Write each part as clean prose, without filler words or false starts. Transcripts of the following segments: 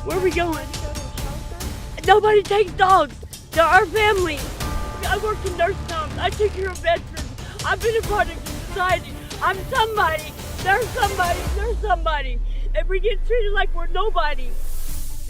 Where are we going? Nobody takes dogs. They're our family. I worked in nursing homes. I took care of veterans. I've been a product of society. I'm somebody. They're somebody. They're somebody. And we get treated like we're nobody.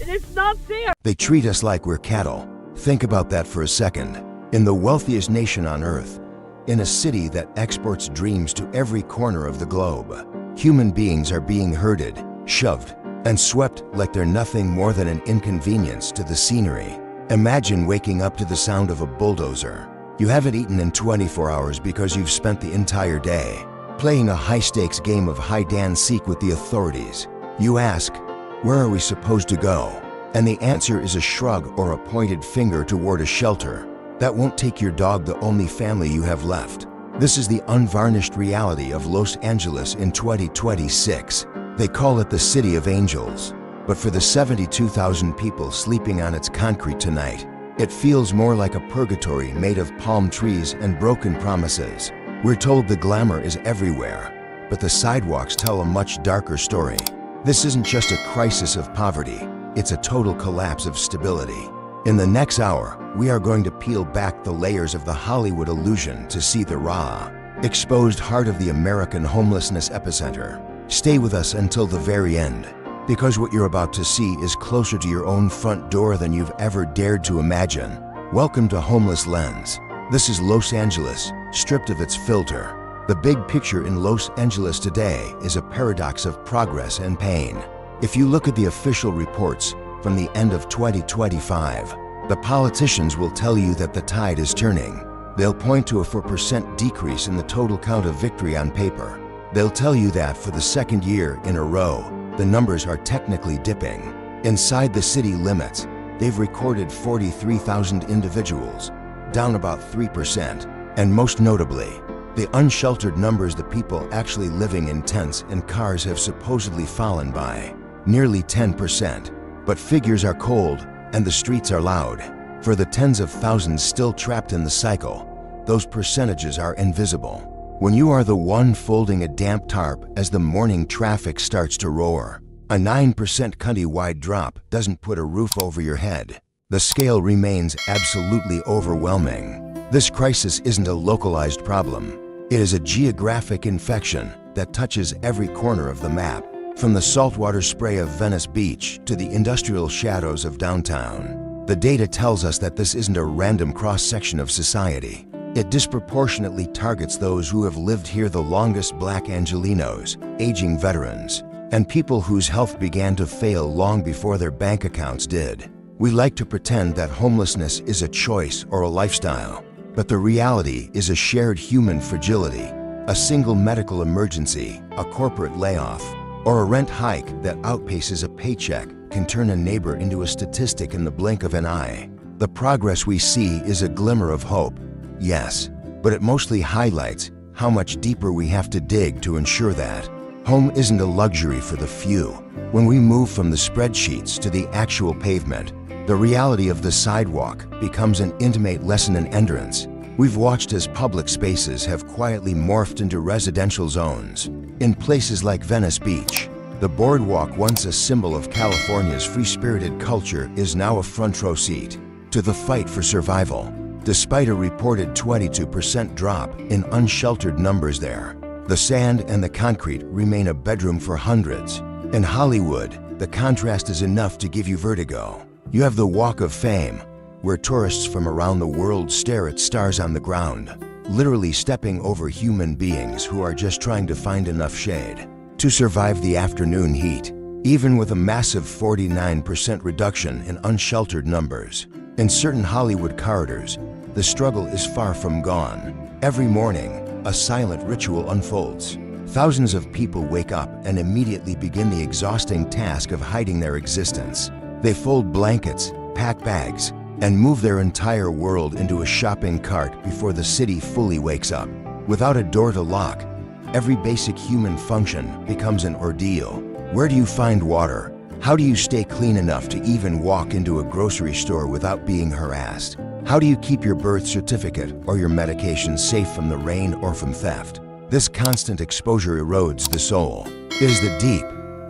And it's not fair. They treat us like we're cattle. Think about that for a second. In the wealthiest nation on earth, in a city that exports dreams to every corner of the globe, human beings are being herded, shoved, and swept like they're nothing more than an inconvenience to the scenery. Imagine waking up to the sound of a bulldozer. You haven't eaten in 24 hours because you've spent the entire day playing a high-stakes game of hide-and-seek with the authorities. You ask, where are we supposed to go? And the answer is a shrug or a pointed finger toward a shelter. That won't take your dog, the only family you have left. This is the unvarnished reality of Los Angeles in 2026. They call it the City of Angels. But for the 72,000 people sleeping on its concrete tonight, it feels more like a purgatory made of palm trees and broken promises. We're told the glamour is everywhere, but the sidewalks tell a much darker story. This isn't just a crisis of poverty, it's a total collapse of stability. In the next hour, we are going to peel back the layers of the Hollywood illusion to see the raw, exposed heart of the American homelessness epicenter. Stay with us until the very end, because what you're about to see is closer to your own front door than you've ever dared to imagine. Welcome to Homeless Lens. This is Los Angeles, stripped of its filter. The big picture in Los Angeles today is a paradox of progress and pain. If you look at the official reports from the end of 2025, the politicians will tell you that the tide is turning. They'll point to a 4% decrease in the total count of victory on paper. They'll tell you that for the second year in a row, the numbers are technically dipping. Inside the city limits, they've recorded 43,000 individuals, down about 3%. And most notably, the unsheltered numbers, the people actually living in tents and cars, have supposedly fallen by nearly 10%. But figures are cold and the streets are loud. For the tens of thousands still trapped in the cycle, those percentages are invisible. When you are the one folding a damp tarp as the morning traffic starts to roar, a 9% county-wide drop doesn't put a roof over your head. The scale remains absolutely overwhelming. This crisis isn't a localized problem. It is a geographic infection that touches every corner of the map, from the saltwater spray of Venice Beach to the industrial shadows of downtown. The data tells us that this isn't a random cross-section of society. It disproportionately targets those who have lived here the longest: Black Angelenos, aging veterans, and people whose health began to fail long before their bank accounts did. We like to pretend that homelessness is a choice or a lifestyle, but the reality is a shared human fragility. A single medical emergency, a corporate layoff, or a rent hike that outpaces a paycheck can turn a neighbor into a statistic in the blink of an eye. The progress we see is a glimmer of hope, yes, but it mostly highlights how much deeper we have to dig to ensure that home isn't a luxury for the few. When we move from the spreadsheets to the actual pavement, the reality of the sidewalk becomes an intimate lesson in endurance. We've watched as public spaces have quietly morphed into residential zones. In places like Venice Beach, the boardwalk, once a symbol of California's free-spirited culture, is now a front-row seat to the fight for survival. Despite a reported 22% drop in unsheltered numbers there, the sand and the concrete remain a bedroom for hundreds. In Hollywood, the contrast is enough to give you vertigo. You have the Walk of Fame, where tourists from around the world stare at stars on the ground, literally stepping over human beings who are just trying to find enough shade to survive the afternoon heat. Even with a massive 49% reduction in unsheltered numbers, in certain Hollywood corridors, the struggle is far from gone. Every morning, a silent ritual unfolds. Thousands of people wake up and immediately begin the exhausting task of hiding their existence. They fold blankets, pack bags, and move their entire world into a shopping cart before the city fully wakes up. Without a door to lock, every basic human function becomes an ordeal. Where do you find water? How do you stay clean enough to even walk into a grocery store without being harassed? How do you keep your birth certificate or your medication safe from the rain or from theft? This constant exposure erodes the soul. It is the deep,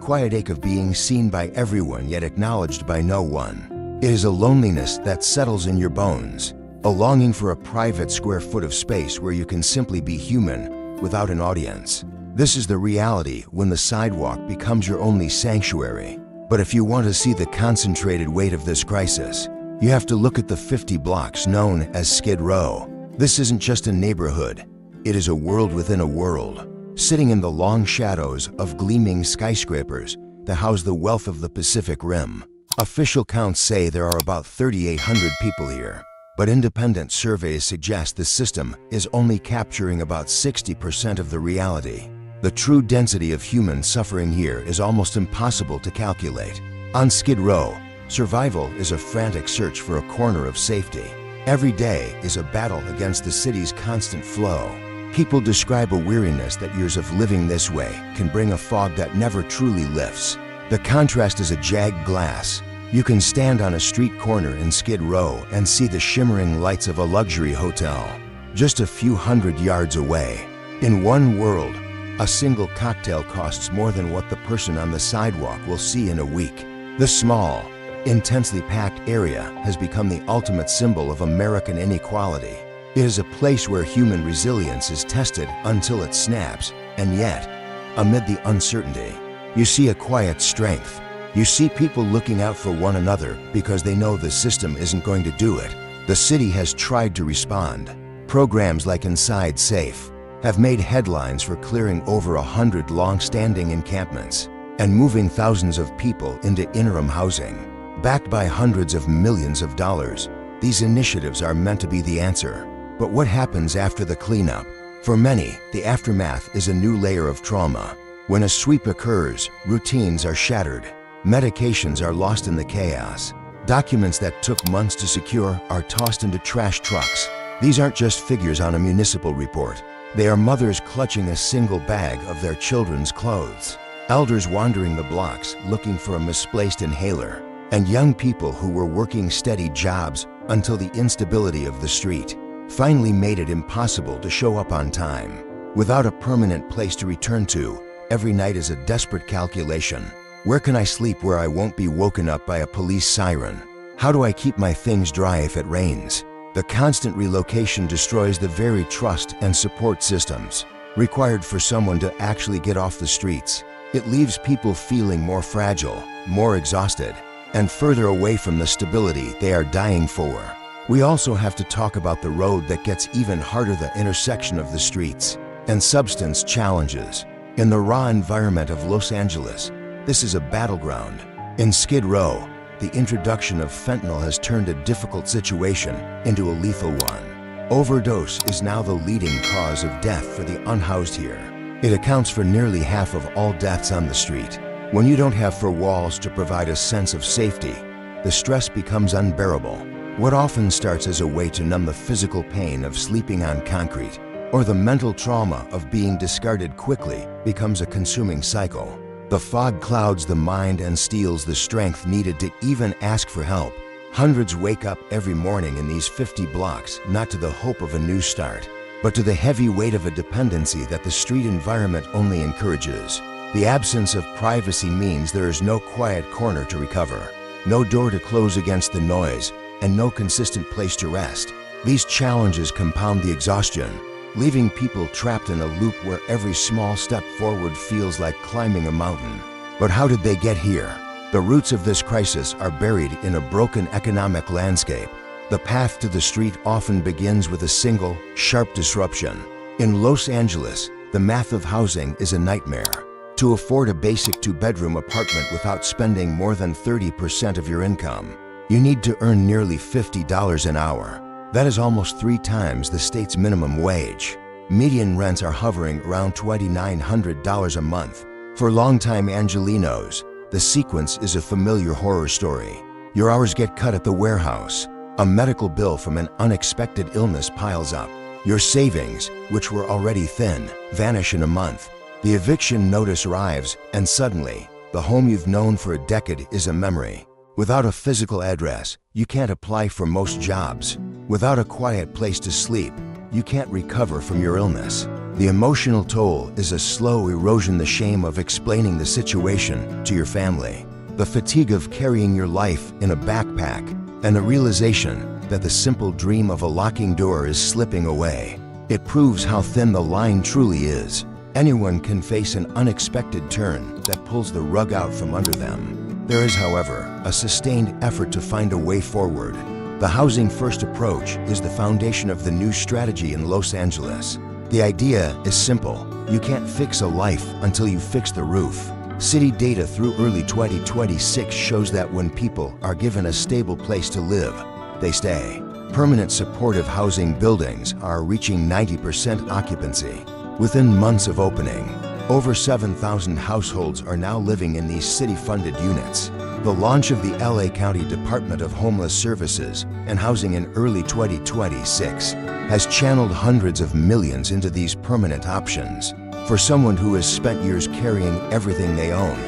quiet ache of being seen by everyone yet acknowledged by no one. It is a loneliness that settles in your bones, a longing for a private square foot of space where you can simply be human without an audience. This is the reality when the sidewalk becomes your only sanctuary. But if you want to see the concentrated weight of this crisis, you have to look at the 50 blocks known as Skid Row. This isn't just a neighborhood, it is a world within a world, sitting in the long shadows of gleaming skyscrapers that house the wealth of the Pacific Rim. Official counts say there are about 3,800 people here, but independent surveys suggest the system is only capturing about 60% of the reality. The true density of human suffering here is almost impossible to calculate. On Skid Row, survival is a frantic search for a corner of safety. Every day is a battle against the city's constant flow. People describe a weariness that years of living this way can bring a fog that never truly lifts. The contrast is a jagged glass. You can stand on a street corner in Skid Row and see the shimmering lights of a luxury hotel just a few hundred yards away. In one world, a single cocktail costs more than what the person on the sidewalk will see in a week. This small, intensely packed area has become the ultimate symbol of American inequality. It is a place where human resilience is tested until it snaps, and yet, amid the uncertainty, you see a quiet strength. You see people looking out for one another because they know the system isn't going to do it. The city has tried to respond. Programs like Inside Safe have made headlines for clearing over 100 long-standing encampments and moving thousands of people into interim housing. Backed by hundreds of millions of dollars, these initiatives are meant to be the answer. But what happens after the cleanup? For many, the aftermath is a new layer of trauma. When a sweep occurs, routines are shattered. Medications are lost in the chaos. Documents that took months to secure are tossed into trash trucks. These aren't just figures on a municipal report. They are mothers clutching a single bag of their children's clothes, elders wandering the blocks looking for a misplaced inhaler, and young people who were working steady jobs until the instability of the street finally made it impossible to show up on time. Without a permanent place to return to, every night is a desperate calculation. Where can I sleep where I won't be woken up by a police siren? How do I keep my things dry if it rains? The constant relocation destroys the very trust and support systems required for someone to actually get off the streets. It leaves people feeling more fragile, more exhausted, and further away from the stability they are dying for. We also have to talk about the road that gets even harder, the intersection of the streets and substance challenges. In the raw environment of Los Angeles, this is a battleground. In Skid Row, the introduction of fentanyl has turned a difficult situation into a lethal one. Overdose is now the leading cause of death for the unhoused here. It accounts for nearly half of all deaths on the street. When you don't have four walls to provide a sense of safety, the stress becomes unbearable. What often starts as a way to numb the physical pain of sleeping on concrete or the mental trauma of being discarded quickly becomes a consuming cycle. The fog clouds the mind and steals the strength needed to even ask for help. Hundreds wake up every morning in these 50 blocks, not to the hope of a new start, but to the heavy weight of a dependency that the street environment only encourages. The absence of privacy means there is no quiet corner to recover, no door to close against the noise, and no consistent place to rest. These challenges compound the exhaustion, leaving people trapped in a loop where every small step forward feels like climbing a mountain. But how did they get here? The roots of this crisis are buried in a broken economic landscape. The path to the street often begins with a single, sharp disruption. In Los Angeles, the math of housing is a nightmare. To afford a basic two-bedroom apartment without spending more than 30% of your income, you need to earn nearly $50 an hour. That is almost 3 times the state's minimum wage. Median rents are hovering around $2,900 a month. For longtime Angelenos, the sequence is a familiar horror story. Your hours get cut at the warehouse. A medical bill from an unexpected illness piles up. Your savings, which were already thin, vanish in a month. The eviction notice arrives, and suddenly, the home you've known for a decade is a memory. Without a physical address, you can't apply for most jobs. Without a quiet place to sleep, you can't recover from your illness. The emotional toll is a slow erosion, the shame of explaining the situation to your family, the fatigue of carrying your life in a backpack, and the realization that the simple dream of a locking door is slipping away. It proves how thin the line truly is. Anyone can face an unexpected turn that pulls the rug out from under them. There is, however, a sustained effort to find a way forward. The housing first approach is the foundation of the new strategy in Los Angeles. The idea is simple. You can't fix a life until you fix the roof. City data through early 2026 shows that when people are given a stable place to live, they stay. Permanent supportive housing buildings are reaching 90% occupancy. Within months of opening, over 7,000 households are now living in these city-funded units. The launch of the LA County Department of Homeless Services and Housing in early 2026 has channeled hundreds of millions into these permanent options. For someone who has spent years carrying everything they own,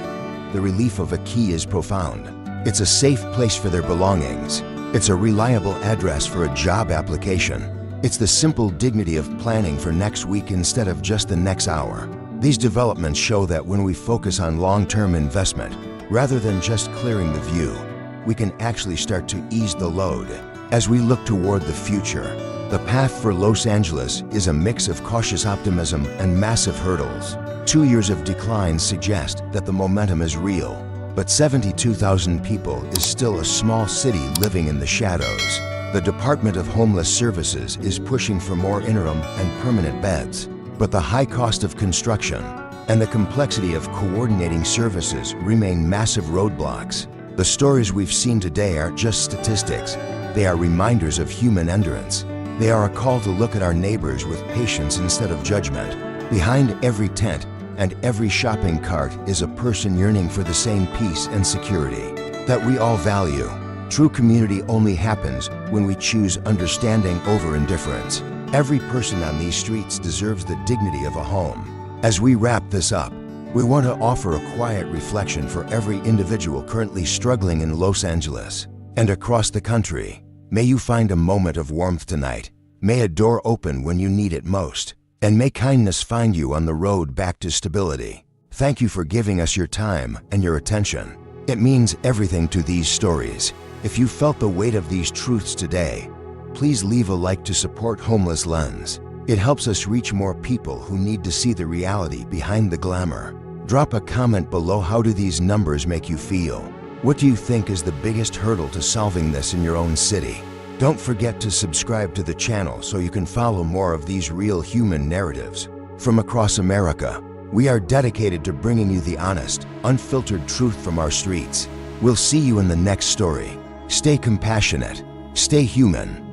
the relief of a key is profound. It's a safe place for their belongings. It's a reliable address for a job application. It's the simple dignity of planning for next week instead of just the next hour. These developments show that when we focus on long-term investment, rather than just clearing the view, we can actually start to ease the load. As we look toward the future, the path for Los Angeles is a mix of cautious optimism and massive hurdles. 2 years of decline suggest that the momentum is real, but 72,000 people is still a small city living in the shadows. The Department of Homeless Services is pushing for more interim and permanent beds, but the high cost of construction and the complexity of coordinating services remain massive roadblocks. The stories we've seen today aren't just statistics, they are reminders of human endurance. They are a call to look at our neighbors with patience instead of judgment. Behind every tent and every shopping cart is a person yearning for the same peace and security that we all value. True community only happens when we choose understanding over indifference. Every person on these streets deserves the dignity of a home. As we wrap this up, we want to offer a quiet reflection for every individual currently struggling in Los Angeles and across the country. May you find a moment of warmth tonight. May a door open when you need it most. And may kindness find you on the road back to stability. Thank you for giving us your time and your attention. It means everything to these stories. If you felt the weight of these truths today, please leave a like to support Homeless Lens. It helps us reach more people who need to see the reality behind the glamour. Drop a comment below. How do these numbers make you feel? What do you think is the biggest hurdle to solving this in your own city? Don't forget to subscribe to the channel so you can follow more of these real human narratives. From across America, we are dedicated to bringing you the honest, unfiltered truth from our streets. We'll see you in the next story. Stay compassionate, stay human.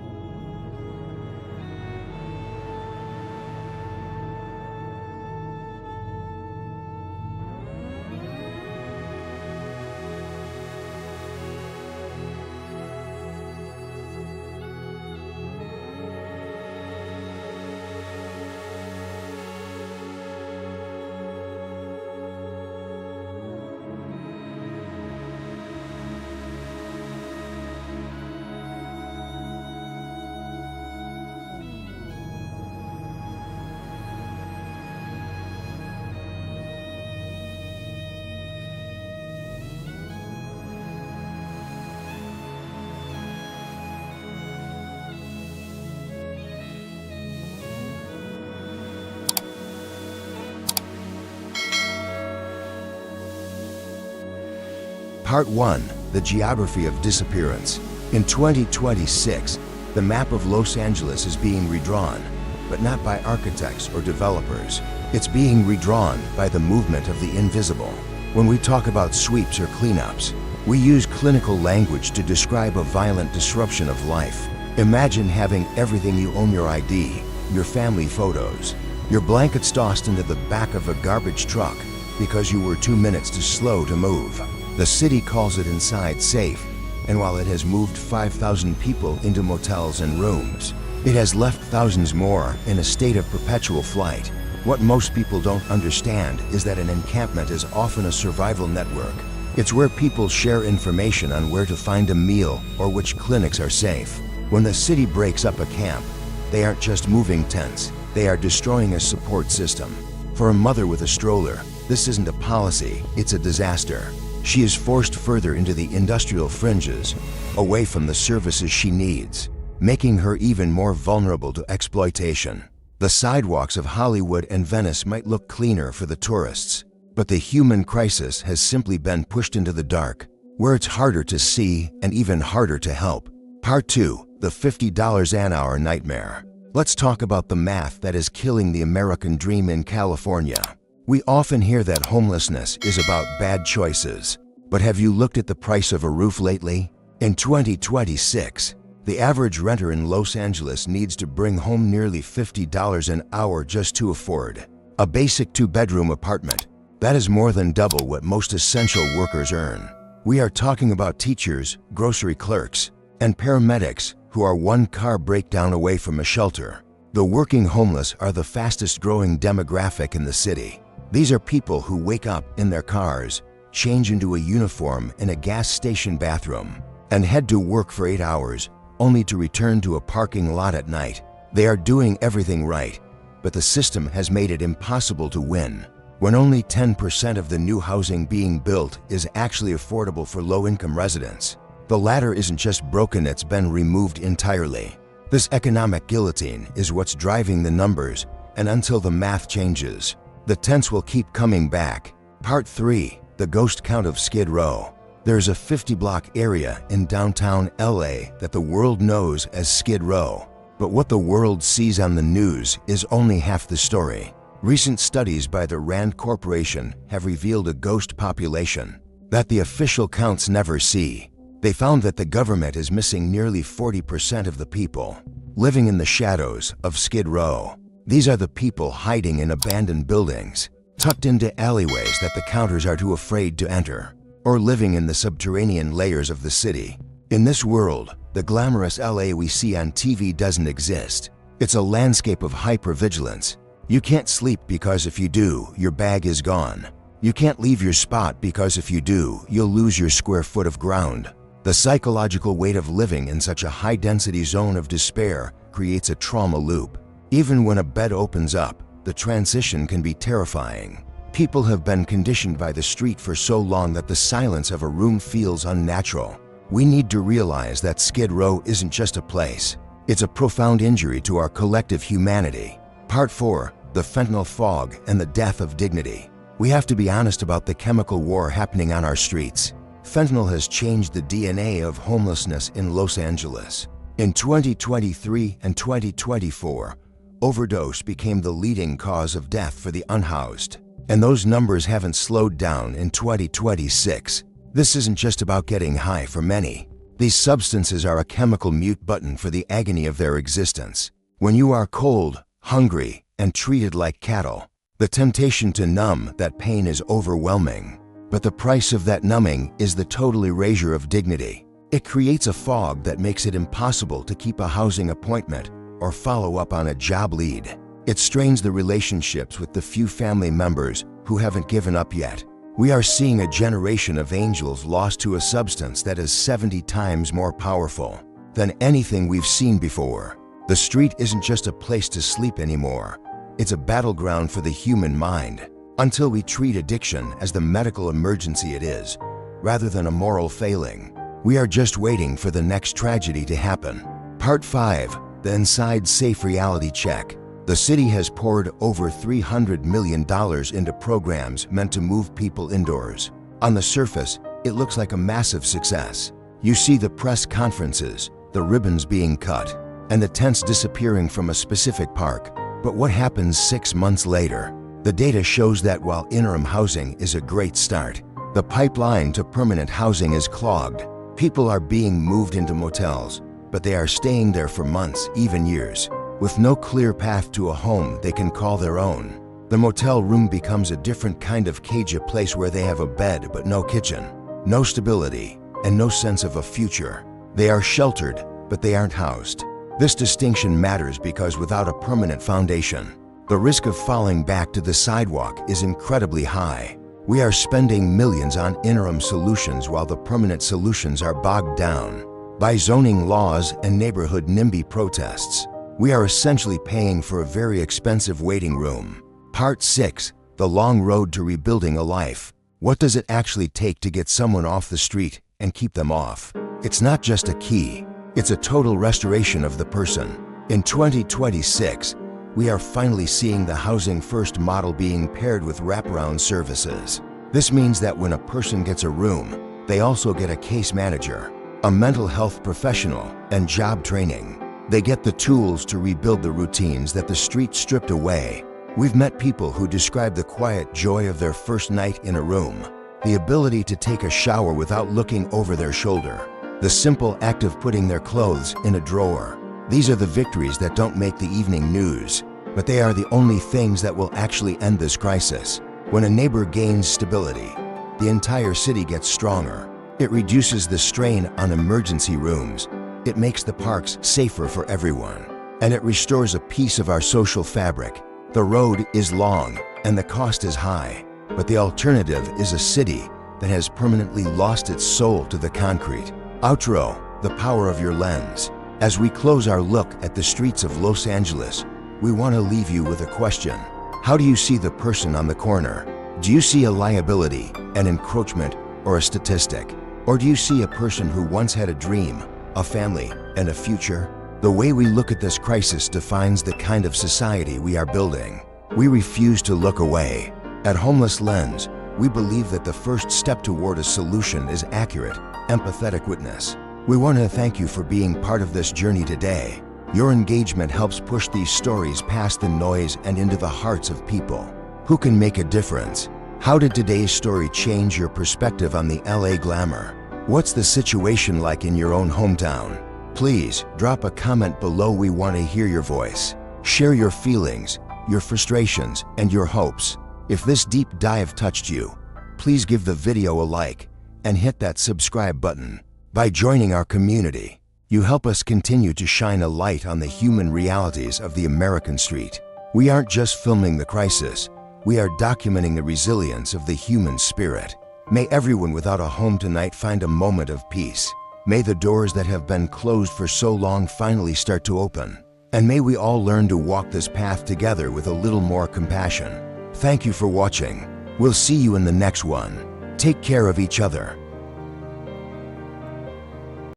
Part 1. The Geography of Disappearance. In 2026, the map of Los Angeles is being redrawn, but not by architects or developers. It's being redrawn by the movement of the invisible. When we talk about sweeps or cleanups, we use clinical language to describe a violent disruption of life. Imagine having everything you own: your ID, your family photos, your blankets tossed into the back of a garbage truck because you were 2 minutes too slow to move. The city calls it inside safe, and while it has moved 5,000 people into motels and rooms, it has left thousands more in a state of perpetual flight. What most people don't understand is that an encampment is often a survival network. It's where people share information on where to find a meal or which clinics are safe. When the city breaks up a camp, they aren't just moving tents, They are destroying a support system. For a mother with a stroller, this isn't a policy, it's a disaster. She is forced further into the industrial fringes, away from the services she needs, making her even more vulnerable to exploitation. The sidewalks of Hollywood and Venice might look cleaner for the tourists, but the human crisis has simply been pushed into the dark, where it's harder to see and even harder to help. Part 2, the $50 an hour nightmare. Let's talk about the math that is killing the American dream in California. We often hear that homelessness is about bad choices, but have you looked at the price of a roof lately? In 2026, the average renter in Los Angeles needs to bring home nearly $50 an hour just to afford a basic 2-bedroom apartment. That is more than double what most essential workers earn. We are talking about teachers, grocery clerks, and paramedics who are one car breakdown away from a shelter. The working homeless are the fastest growing demographic in the city. These are people who wake up in their cars, change into a uniform in a gas station bathroom, and head to work for 8 hours, only to return to a parking lot at night. They are doing everything right, but the system has made it impossible to win. When only 10% of the new housing being built is actually affordable for low-income residents, the latter isn't just broken, it's been removed entirely. This economic guillotine is what's driving the numbers, and until the math changes, the tents will keep coming back. Part 3, the ghost count of Skid Row. There's a 50-block area in downtown LA that the world knows as Skid Row, but what the world sees on the news is only half the story. Recent studies by the Rand Corporation have revealed a ghost population that the official counts never see. They found that the government is missing nearly 40% of the people living in the shadows of Skid Row. These are the people hiding in abandoned buildings, tucked into alleyways that the counters are too afraid to enter, or living in the subterranean layers of the city. In this world, the glamorous LA we see on TV doesn't exist. It's a landscape of hypervigilance. You can't sleep because if you do, your bag is gone. You can't leave your spot because if you do, you'll lose your square foot of ground. The psychological weight of living in such a high-density zone of despair creates a trauma loop. Even when a bed opens up, the transition can be terrifying. People have been conditioned by the street for so long that the silence of a room feels unnatural. We need to realize that Skid Row isn't just a place. It's a profound injury to our collective humanity. Part 4, the fentanyl fog and the death of dignity. We have to be honest about the chemical war happening on our streets. Fentanyl has changed the DNA of homelessness in Los Angeles. In 2023 and 2024, overdose became the leading cause of death for the unhoused. And those numbers haven't slowed down in 2026. This isn't just about getting high for many. These substances are a chemical mute button for the agony of their existence. When you are cold, hungry, and treated like cattle, the temptation to numb that pain is overwhelming. But the price of that numbing is the total erasure of dignity. It creates a fog that makes it impossible to keep a housing appointment or follow up on a job lead. It strains the relationships with the few family members who haven't given up yet. We are seeing a generation of angels lost to a substance that is 70 times more powerful than anything we've seen before. The street isn't just a place to sleep anymore. It's a battleground for the human mind. Until we treat addiction as the medical emergency it is, rather than a moral failing, we are just waiting for the next tragedy to happen. Part 5, the Inside Safe Reality Check. The city has poured over $300 million into programs meant to move people indoors. On the surface, it looks like a massive success. You see the press conferences, the ribbons being cut, and the tents disappearing from a specific park. But what happens 6 months later? The data shows that while interim housing is a great start, the pipeline to permanent housing is clogged. People are being moved into motels, but they are staying there for months, even years, with no clear path to a home they can call their own. The motel room becomes a different kind of cage, a place where they have a bed but no kitchen, no stability, and no sense of a future. They are sheltered, but they aren't housed. This distinction matters because without a permanent foundation, the risk of falling back to the sidewalk is incredibly high. We are spending millions on interim solutions while the permanent solutions are bogged down by zoning laws and neighborhood NIMBY protests. We are essentially paying for a very expensive waiting room. Part 6. The long road to rebuilding a life. What does it actually take to get someone off the street and keep them off? It's not just a key, it's a total restoration of the person. In 2026, we are finally seeing the housing first model being paired with wraparound services. This means that when a person gets a room, they also get a case manager, a mental health professional, and job training. They get the tools to rebuild the routines that the street stripped away. We've met people who describe the quiet joy of their first night in a room, the ability to take a shower without looking over their shoulder, the simple act of putting their clothes in a drawer. These are the victories that don't make the evening news, but they are the only things that will actually end this crisis. When a neighbor gains stability, the entire city gets stronger. It reduces the strain on emergency rooms. It makes the parks safer for everyone. And it restores a piece of our social fabric. The road is long and the cost is high, but the alternative is a city that has permanently lost its soul to the concrete. Outro, the power of your lens. As we close our look at the streets of Los Angeles, we want to leave you with a question. How do you see the person on the corner? Do you see a liability, an encroachment, or a statistic? Or do you see a person who once had a dream, a family, and a future? The way we look at this crisis defines the kind of society we are building. We refuse to look away. At Homeless Lens, we believe that the first step toward a solution is accurate, empathetic witness. We want to thank you for being part of this journey today. Your engagement helps push these stories past the noise and into the hearts of people who can make a difference. How did today's story change your perspective on the LA glamour? What's the situation like in your own hometown? Please drop a comment below. We want to hear your voice. Share your feelings, your frustrations, and your hopes. If this deep dive touched you, please give the video a like and hit that subscribe button. By joining our community, you help us continue to shine a light on the human realities of the American street. We aren't just filming the crisis, we are documenting the resilience of the human spirit. May everyone without a home tonight find a moment of peace. May the doors that have been closed for so long finally start to open. And may we all learn to walk this path together with a little more compassion. Thank you for watching. We'll see you in the next one. Take care of each other.